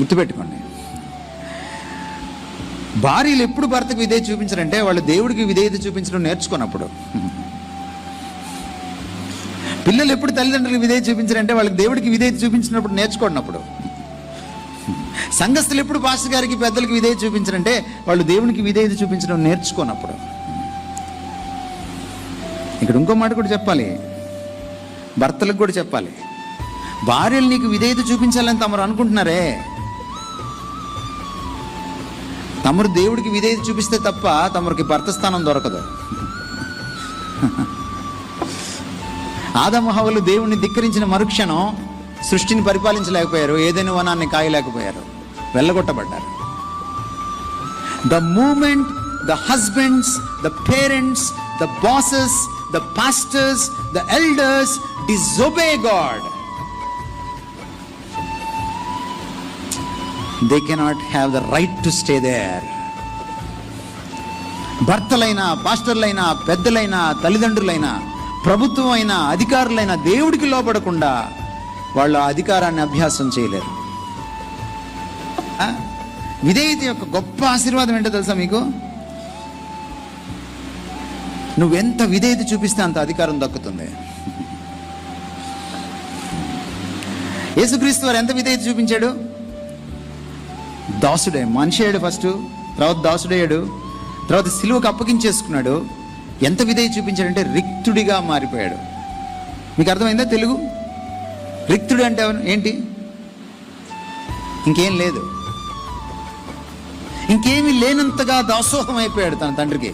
గుర్తుపెట్టుకోండి. భార్యలు ఎప్పుడు భర్తకు విధేయత చూపించారంటే వాళ్ళు దేవుడికి విధేయత చూపించడం నేర్చుకున్నప్పుడు. పిల్లలు ఎప్పుడు తల్లిదండ్రులకు విధేయత చూపించారంటే వాళ్ళకి దేవుడికి విధేయత చూపించినప్పుడు, నేర్చుకున్నప్పుడు. సంఘస్థులు ఎప్పుడు పాస్టర్ గారికి పెద్దలకి విధేయత చూపించారంటే వాళ్ళు దేవునికి విధేయత చూపించడం నేర్చుకున్నప్పుడు. ఇక్కడ ఇంకో మాట కూడా చెప్పాలి, భర్తలకు కూడా చెప్పాలి. భార్యలు నీకు విధేయత చూపించాలని తమరు అనుకుంటున్నారే, తమరు దేవుడికి విధేయత చూపిస్తే తప్ప తమరికి భర్త స్థానం దొరకదు. ఆదాము హవ్వలు దేవుణ్ణి ధిక్కరించిన మరుక్షణం సృష్టిని పరిపాలించలేకపోయారు, ఏదైనా వనాన్ని కాయలేకపోయారు, వెళ్ళగొట్టబడ్డారు. The moment the husbands, the parents, the bosses, the pastors, the elders disobey God, they cannot have the right to stay there. భర్తలైనా, పాస్టర్లైనా, పెద్దలైనా, తల్లిదండ్రులైనా, ప్రభుత్వం అయినా, అధికారులైనా దేవుడికి లోపడకుండా వాళ్ళు ఆ అధికారాన్ని అభ్యాసం చేయలేరు. విధేయత యొక్క గొప్ప ఆశీర్వాదం ఏంటో తెలుసా మీకు? నువ్వెంత విధేయత చూపిస్తే అంత అధికారం దక్కుతుంది. యేసుక్రీస్తు వారు ఎంత విధేయత చూపించాడు? దాసుడే, మనిషి అయ్యాడు ఫస్ట్, తర్వాత దాసుడయ్యాడు, తర్వాత సిలువకు అప్పగించేసుకున్నాడు. ఎంత విధేయత చూపించాడంటే రిక్తుడిగా మారిపోయాడు. మీకు అర్థమైందా తెలుగు? రిక్తుడు అంటే ఏంటి? ఇంకేం లేదు, ఇంకేమీ లేనంతగా దాసోహం అయిపోయాడు తన తండ్రికి.